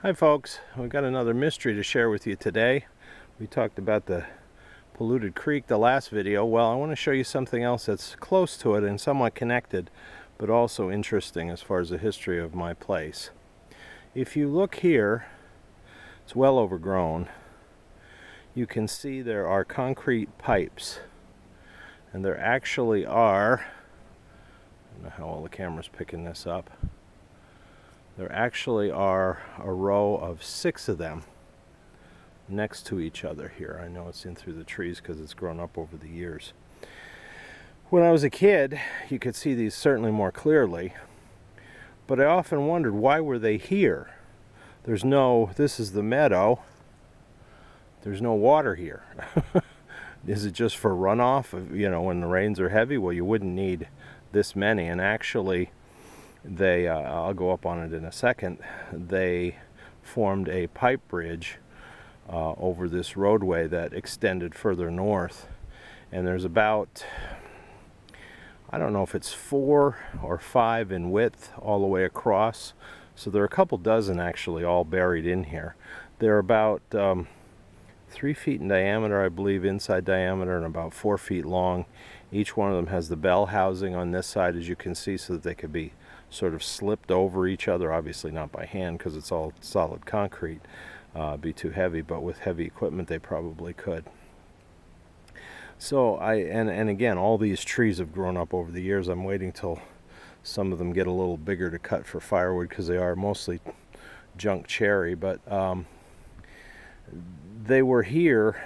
Hi folks, we've got another mystery to share with you today. We talked about the polluted creek the last video. Well, I want to show you something else that's close to it and somewhat connected, but also interesting as far as the history of my place. If you look here, it's well overgrown. You can see there are concrete pipes, and there actually are, I don't know how well the camera's picking this up. There actually are a row of 6 of them next to each other here. I know it's in through the trees because it's grown up over the years. When I was a kid, you could see these certainly more clearly, but I often wondered, why were they here? This is the meadow. There's no water here. Is it just for runoff? When the rains are heavy? Well, you wouldn't need this many, and actually I'll go up on it in a second, they formed a pipe bridge over this roadway that extended further north, and there's about, I don't know if it's 4 or 5 in width all the way across, so there are a couple dozen actually all buried in here. They're about 3 feet in diameter, I believe, inside diameter, and about 4 feet long. Each one of them has the bell housing on this side, as you can see, so that they could be sort of slipped over each other, obviously not by hand because it's all solid concrete, be too heavy, but with heavy equipment they probably could. So and again, all these trees have grown up over the years. I'm waiting till some of them get a little bigger to cut for firewood because they are mostly junk cherry, but they were here,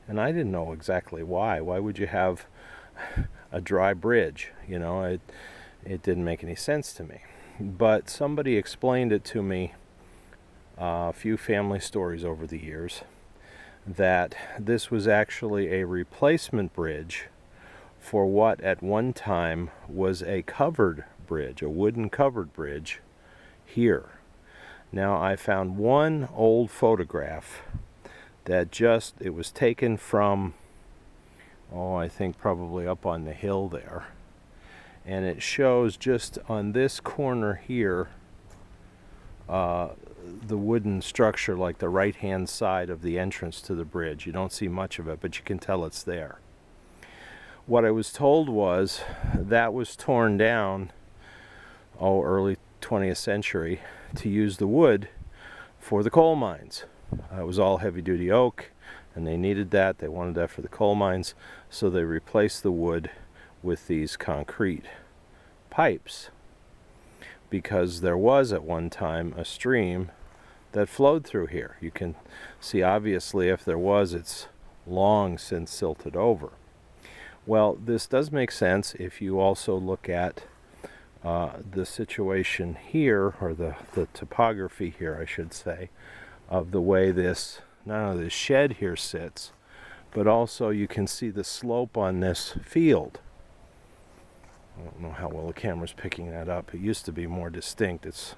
and I didn't know exactly why. Why would you have a dry bridge? It didn't make any sense to me. But somebody explained it to me, a few family stories over the years, that this was actually a replacement bridge for what at one time was a covered bridge, a wooden covered bridge here. Now, I found one old photograph that it was taken from, I think probably up on the hill there. And it shows just on this corner here, the wooden structure, like the right-hand side of the entrance to the bridge. You don't see much of it, but you can tell it's there. What I was told was that was torn down, early 20th century, to use the wood for the coal mines. It was all heavy-duty oak, and they needed that. They wanted that for the coal mines, so they replaced the wood with these concrete pipes, because there was at one time a stream that flowed through here. You can see, obviously, if there was, it's long since silted over. Well, this does make sense if you also look at the situation here, or the topography here, I should say, of the way this, not only this shed here sits, but also you can see the slope on this field. I don't know how well the camera's picking that up. It used to be more distinct. It's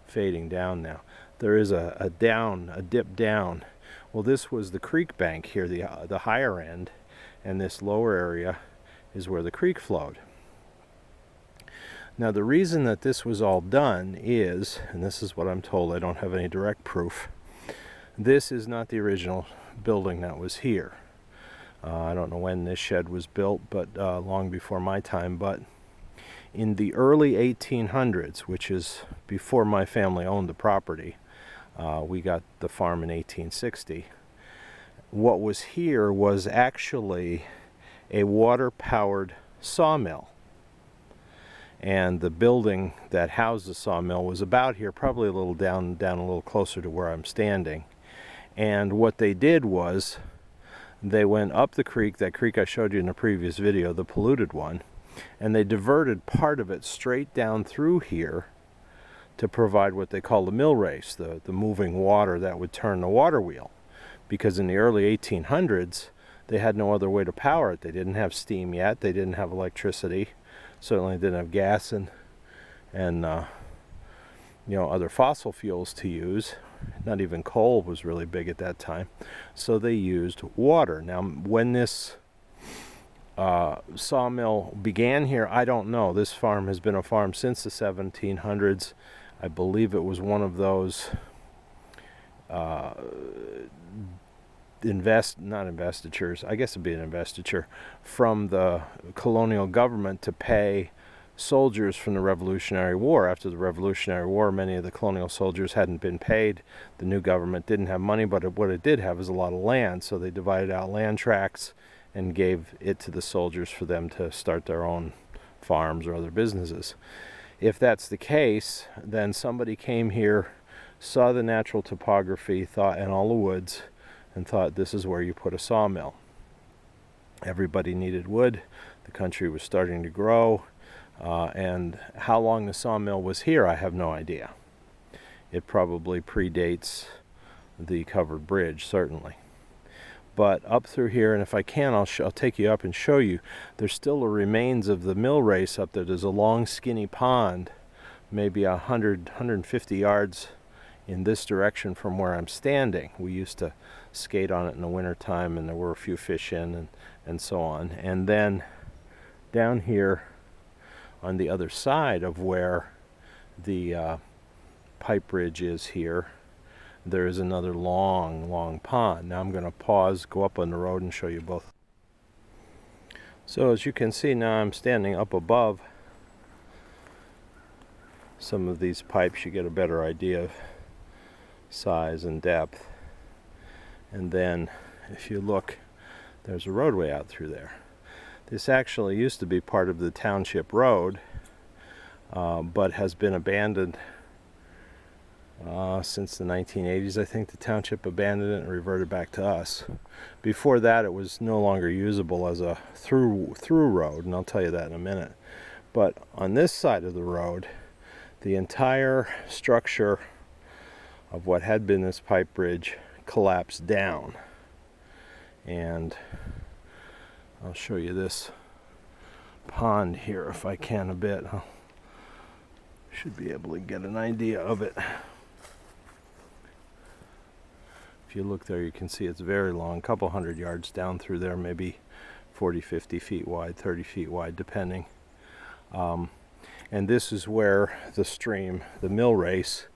fading down now. There is a dip down. Well, this was the creek bank here, the higher end, and this lower area is where the creek flowed. Now, the reason that this was all done is, and this is what I'm told, I don't have any direct proof, this is not the original building that was here. I don't know when this shed was built, but long before my time. But in the early 1800s, which is before my family owned the property, we got the farm in 1860. What was here was actually a water-powered sawmill. And the building that housed the sawmill was about here, probably a little down a little closer to where I'm standing. And what they did was, they went up the creek, that creek I showed you in the previous video, the polluted one, and they diverted part of it straight down through here to provide what they call the mill race, the moving water that would turn the water wheel. Because in the early 1800s, they had no other way to power it. They didn't have steam yet, they didn't have electricity, certainly didn't have gas and other fossil fuels to use. Not even coal was really big at that time, so they used water. Now, when this sawmill began here, I don't know. This farm has been a farm since the 1700s. I believe it was one of those not investitures, I guess it'd be an investiture from the colonial government to pay soldiers from the Revolutionary War. After the Revolutionary War, many of the colonial soldiers hadn't been paid. The new government didn't have money, but what it did have is a lot of land, so they divided out land tracts and gave it to the soldiers for them to start their own farms or other businesses. If that's the case, then somebody came here, saw the natural topography, and all the woods, and thought this is where you put a sawmill. Everybody needed wood. The country was starting to grow. And how long the sawmill was here, I have no idea. It probably predates the covered bridge, certainly. But up through here, and if I can, I'll take you up and show you, there's still the remains of the mill race up there. There's a long, skinny pond, maybe 150 yards in this direction from where I'm standing. We used to skate on it in the wintertime, and there were a few fish in and so on. And then down here, on the other side of where the pipe bridge is here, there is another long pond. Now I'm going to pause, go up on the road, and show you both. So as you can see, now I'm standing up above some of these pipes. You get a better idea of size and depth. And then if you look, there's a roadway out through there. This actually used to be part of the township road, but has been abandoned since the 1980s. I think the township abandoned it and reverted back to us. Before that, it was no longer usable as a through road, and I'll tell you that in a minute. But on this side of the road, the entire structure of what had been this pipe bridge collapsed down. And I'll show you this pond here if I can a bit. I should be able to get an idea of it. If you look there, you can see it's very long, a couple hundred yards down through there, maybe 40, 50 feet wide, 30 feet wide, depending. And this is where the stream, the mill race,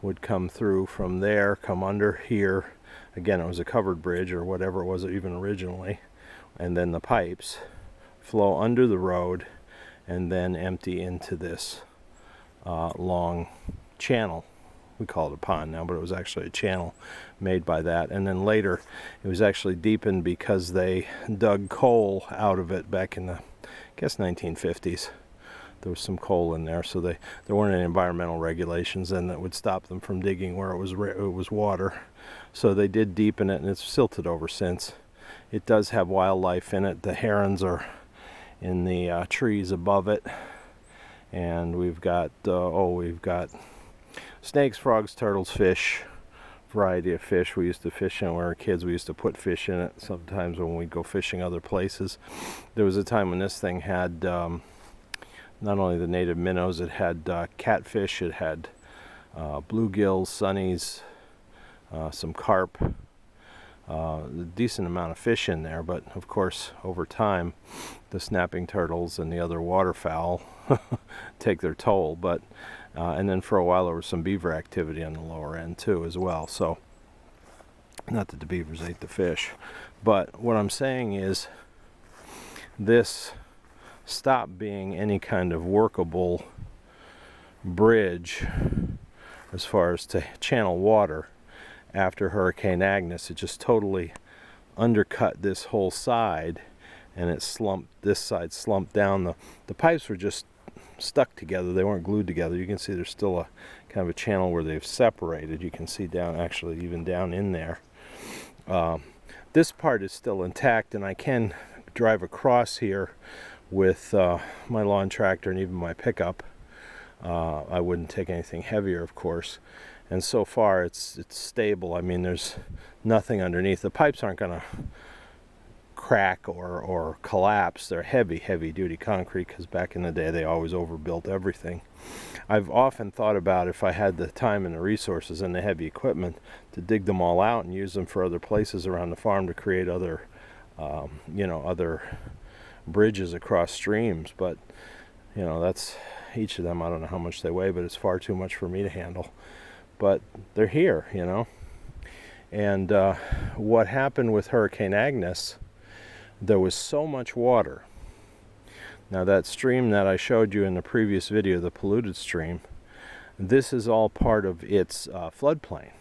would come through from there, come under here. Again, it was a covered bridge or whatever it was even originally. And then the pipes flow under the road and then empty into this long channel. We call it a pond now, but it was actually a channel made by that. And then later it was actually deepened because they dug coal out of it back in the, I guess, 1950s. There was some coal in there, so there weren't any environmental regulations then that would stop them from digging where it was water. So they did deepen it, and it's silted over since. It does have wildlife in it. The herons are in the trees above it, and we've got snakes, frogs, turtles, fish, variety of fish. We used to fish in it when we were kids. We used to put fish in it sometimes when we'd go fishing other places. There was a time when this thing had not only the native minnows, it had catfish, it had bluegills, sunnies, some carp, a decent amount of fish in there. But of course, over time, the snapping turtles and the other waterfowl take their toll. But and then for a while there was some beaver activity on the lower end too as well. So not that the beavers ate the fish, but what I'm saying is this stopped being any kind of workable bridge as far as to channel water after Hurricane Agnes. It just totally undercut this whole side, and it slumped, this side slumped down. The pipes were just stuck together. They weren't glued together. You can see there's still a kind of a channel where they've separated. You can see down, actually even down in there. This part is still intact, and I can drive across here with my lawn tractor and even my pickup. I wouldn't take anything heavier, of course, and so far it's stable. I mean, there's nothing underneath. The pipes aren't going to crack or collapse. They're heavy duty concrete, because back in the day they always overbuilt everything. I've often thought about, if I had the time and the resources and the heavy equipment, to dig them all out and use them for other places around the farm to create other other bridges across streams. But that's each of them. I don't know how much they weigh, but it's far too much for me to handle. But they're here, And what happened with Hurricane Agnes, there was so much water. Now that stream that I showed you in the previous video, the polluted stream, this is all part of its floodplain.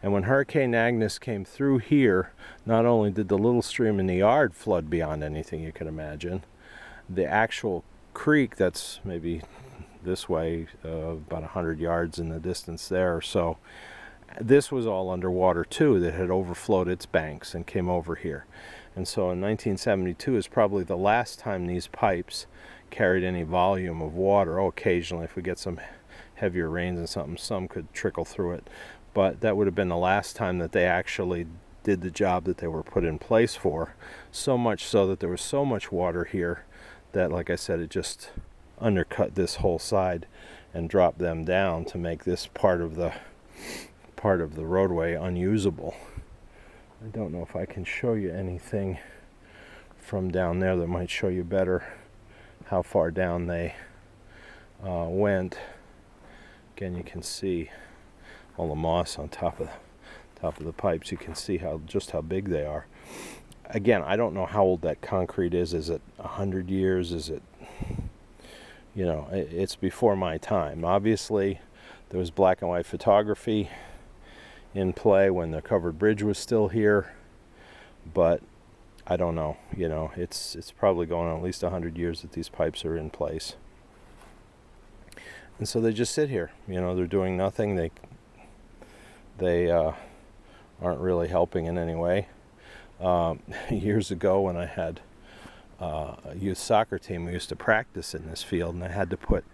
And when Hurricane Agnes came through here, not only did the little stream in the yard flood beyond anything you could imagine, the actual creek that's maybe this way, about 100 yards in the distance there or so, this was all underwater too, that had overflowed its banks and came over here. And so in 1972 is probably the last time these pipes carried any volume of water. Oh, occasionally if we get some heavier rains and something, some could trickle through it. But that would have been the last time that they actually did the job that they were put in place for. So much so that there was so much water here that, like I said, it just undercut this whole side and dropped them down to make this part of the roadway unusable. I don't know if I can show you anything from down there that might show you better how far down they went. Again, you can see all the moss on top of the pipes. You can see just how big they are. Again, I don't know how old that concrete is. Is it 100 years? Is it, you know, it's before my time. Obviously, there was black and white photography in play when the covered bridge was still here, but I don't know. You know, it's probably going on at least 100 years that these pipes are in place. And so they just sit here. You know, they're doing nothing. They aren't really helping in any way. Years ago when I had a youth soccer team, we used to practice in this field, and I had to put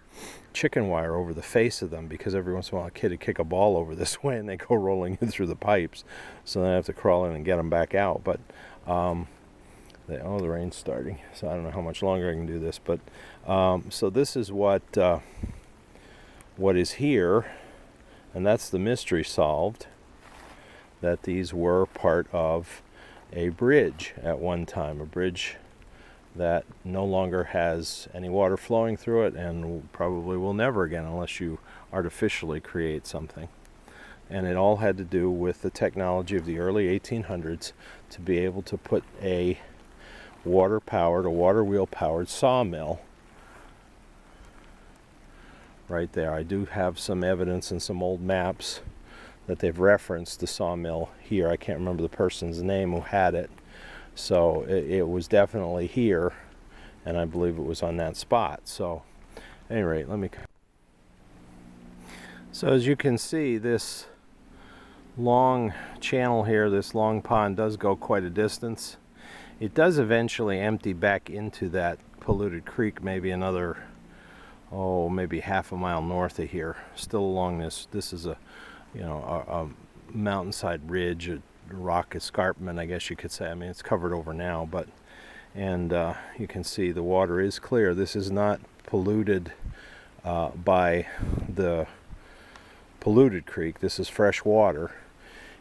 chicken wire over the face of them because every once in a while a kid would kick a ball over this way and they go rolling in through the pipes. So then I have to crawl in and get them back out. But the rain's starting, so I don't know how much longer I can do this. But so this is what is here, and that's the mystery solved, that these were part of a bridge at one time, a bridge that no longer has any water flowing through it and probably will never again unless you artificially create something. And it all had to do with the technology of the early 1800s to be able to put a water-powered, a water wheel-powered sawmill right there. I do have some evidence and some old maps that they've referenced the sawmill here. I can't remember the person's name who had it. So it was definitely here, and I believe it was on that spot. So at any rate, so as you can see, this long channel here, this long pond does go quite a distance. It does eventually empty back into that polluted creek, maybe another, maybe half a mile north of here. Still along this is a mountainside ridge, a rock escarpment, I guess you could say. I mean, it's covered over now, but you can see the water is clear. This is not polluted by the polluted creek. This is fresh water.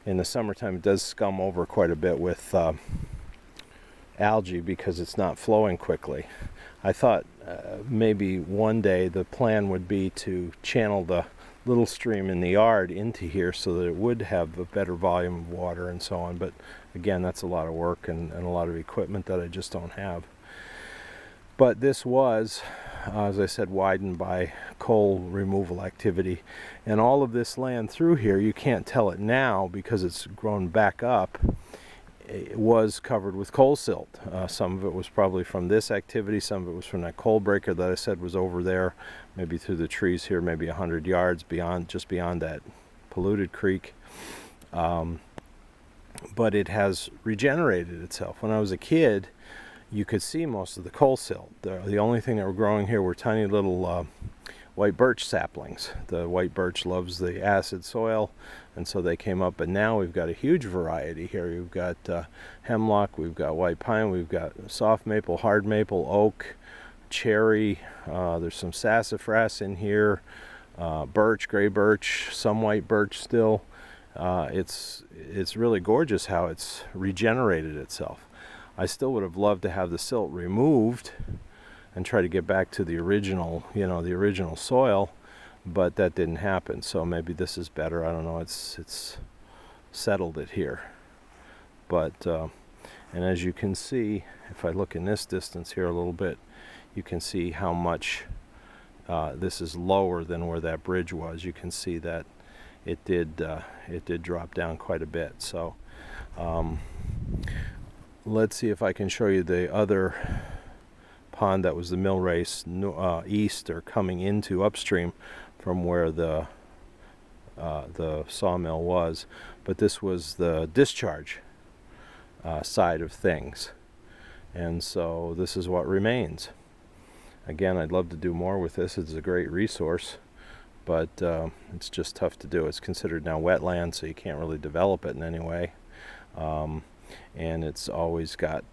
In the summertime, it does scum over quite a bit with algae because it's not flowing quickly. I thought maybe one day the plan would be to channel the little stream in the yard into here so that it would have a better volume of water and so on. But again, that's a lot of work and a lot of equipment that I just don't have. But this was, as I said, widened by coal removal activity. And all of this land through here, you can't tell it now because it's grown back up, it was covered with coal silt. Some of it was probably from this activity, some of it was from that coal breaker that I said was over there, maybe through the trees here, maybe 100 yards just beyond that polluted creek. But it has regenerated itself. When I was a kid, you could see most of the coal silt. The only thing that were growing here were tiny little white birch saplings. The white birch loves the acid soil, and so they came up. But now we've got a huge variety here. We've got hemlock, we've got white pine, we've got soft maple, hard maple, oak, cherry. There's some sassafras in here, birch, gray birch, some white birch still. It's really gorgeous how it's regenerated itself. I still would have loved to have the silt removed and try to get back to the original, the original soil, but that didn't happen. So maybe this is better. I don't know. It's settled it here. But and as you can see, if I look in this distance here a little bit, you can see how much this is lower than where that bridge was. You can see that it did drop down quite a bit. So let's see if I can show you the other pond that was the mill race east, or coming into upstream from where the sawmill was. But this was the discharge side of things, and so this is what remains. Again, I'd love to do more with this. It's a great resource, but it's just tough to do. It's considered now wetland, so you can't really develop it in any way. And it's always got,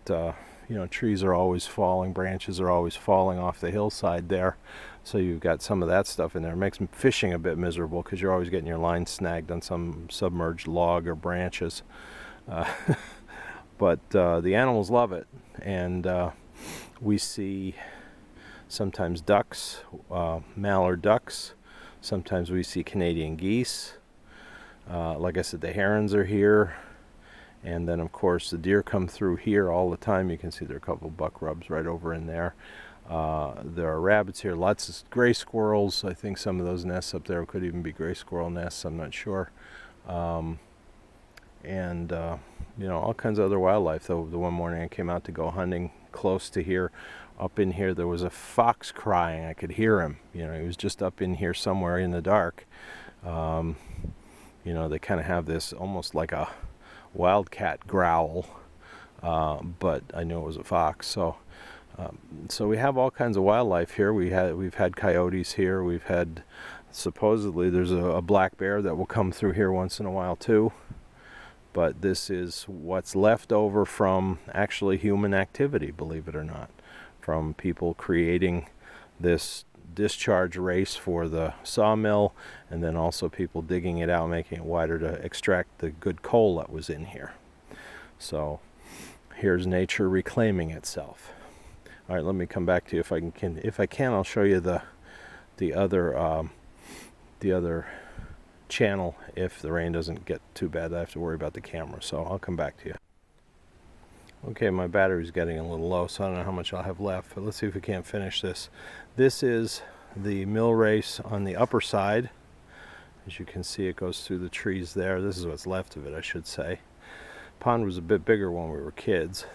trees are always falling, branches are always falling off the hillside there. So you've got some of that stuff in there. It makes fishing a bit miserable because you're always getting your line snagged on some submerged log or branches. But the animals love it, and we see sometimes ducks, mallard ducks. Sometimes we see Canadian geese. Like I said, the herons are here. And then, of course, the deer come through here all the time. You can see there are a couple of buck rubs right over in there. There are rabbits here, lots of gray squirrels. I think some of those nests up there could even be gray squirrel nests. I'm not sure. And all kinds of other wildlife. Though the one morning I came out to go hunting close to here, up in here, there was a fox crying. I could hear him. He was just up in here somewhere in the dark. They kind of have this almost like a wildcat growl, but I knew it was a fox. So we have all kinds of wildlife here. We've had coyotes here. We've had, supposedly there's a black bear that will come through here once in a while too. But this is what's left over from actually human activity, believe it or not, from people creating this discharge race for the sawmill, and then also people digging it out, making it wider to extract the good coal that was in here. So here's nature reclaiming itself. All right, let me come back to you if I can. I'll show you the other channel if the rain doesn't get too bad. I have to worry about the camera, so I'll come back to you. Okay, my battery's getting a little low, so I don't know how much I'll have left, but let's see if we can't finish this. This is the mill race on the upper side. As you can see, it goes through the trees there. This is what's left of it, I should say. Pond was a bit bigger when we were kids,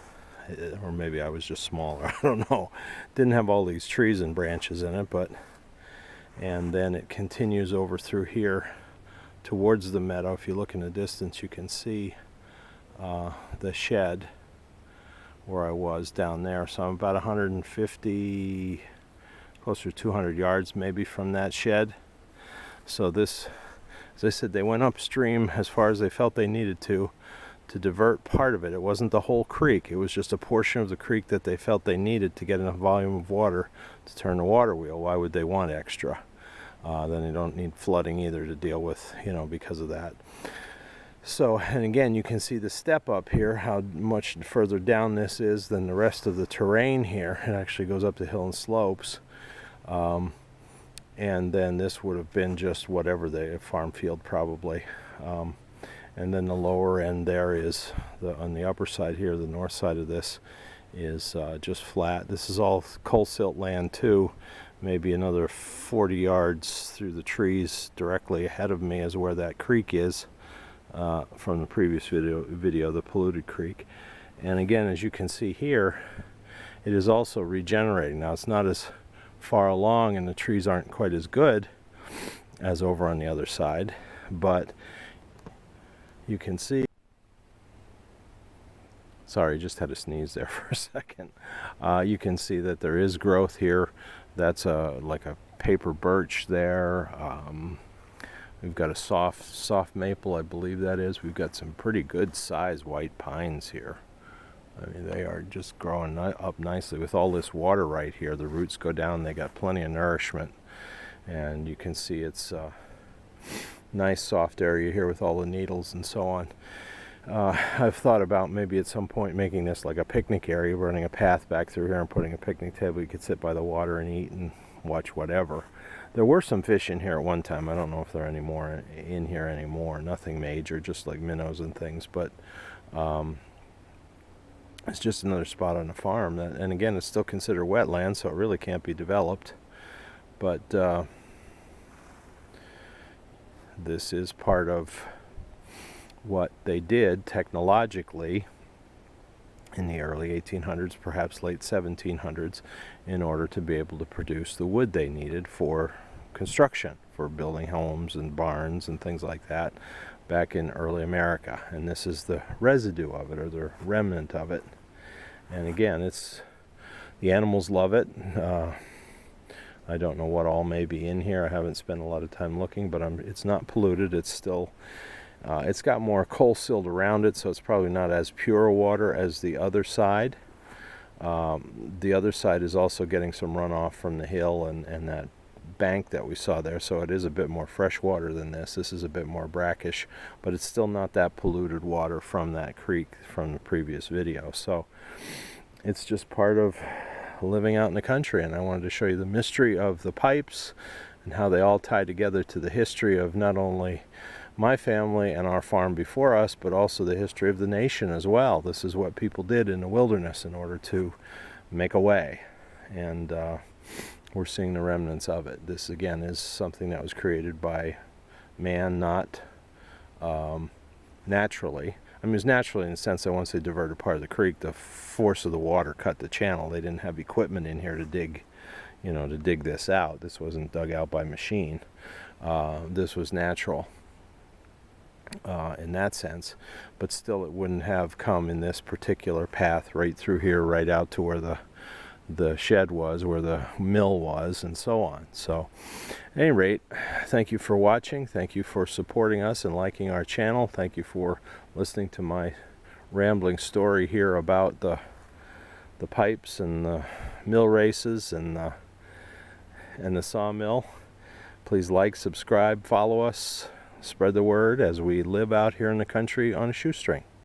or maybe I was just smaller, I don't know. Didn't have all these trees and branches in it, and then it continues over through here towards the meadow. If you look in the distance, you can see the shed where I was down there. So I'm about 150, closer to 200 yards maybe from that shed. So this, as I said, they went upstream as far as they felt they needed to divert part of it. It wasn't the whole creek. It was just a portion of the creek that they felt they needed to get enough volume of water to turn the water wheel. Why would they want extra? Then they don't need flooding either to deal with, because of that. So, and again, you can see the step up here, how much further down this is than the rest of the terrain here. It actually goes up the hill and slopes. And then this would have been just whatever the farm field probably. And then the lower end there is, on the upper side here, the north side of this is just flat. This is all coal silt land too. Maybe another 40 yards through the trees directly ahead of me is where that creek is. From the previous video, the polluted creek. And again, as you can see here, it is also regenerating. Now it's not as far along and the trees aren't quite as good as over on the other side, but you can see, sorry, just had to sneeze there for a second. You can see that there is growth here. That's like a paper birch there. We've got a soft maple, I believe that is. We've got some pretty good sized white pines here. I mean, they are just growing up nicely with all this water right here. The roots go down, they got plenty of nourishment. And you can see it's a nice soft area here with all the needles and so on. I've thought about maybe at some point making this like a picnic area, running a path back through here and putting a picnic table. You could sit by the water and eat and watch whatever. There were some fish in here at one time. I don't know if there are any more in here anymore. Nothing major, just like minnows and things. But it's just another spot on the farm. And again, it's still considered wetland, so it really can't be developed. But this is part of what they did technologically in the early 1800s, perhaps late 1700s, in order to be able to produce the wood they needed for construction, for building homes and barns and things like that back in early America. And this is the residue of it, or the remnant of it. And again, the animals love it. I don't know what all may be in here. I haven't spent a lot of time looking, but it's not polluted. It's still it's got more coal silt around it, so it's probably not as pure water as the other side. The other side is also getting some runoff from the hill and that bank that we saw there, so it is a bit more fresh water than this. This is a bit more brackish, but it's still not that polluted water from that creek from the previous video. So it's just part of living out in the country, and I wanted to show you the mystery of the pipes and how they all tie together to the history of not only my family and our farm before us, but also the history of the nation as well. This is what people did in the wilderness in order to make a way, and we're seeing the remnants of it. This again is something that was created by man, not naturally. I mean, it was naturally in the sense that once they diverted part of the creek, the force of the water cut the channel. They didn't have equipment in here to dig, to dig this out. This wasn't dug out by machine. This was natural in that sense, but still it wouldn't have come in this particular path right through here, right out to where the shed was, where the mill was, and so on. So at any rate, thank you for watching. Thank you for supporting us and liking our channel. Thank you for listening to my rambling story here about the pipes and the mill races and the sawmill. Please like, subscribe, follow us, spread the word as we live out here in the country on a shoestring.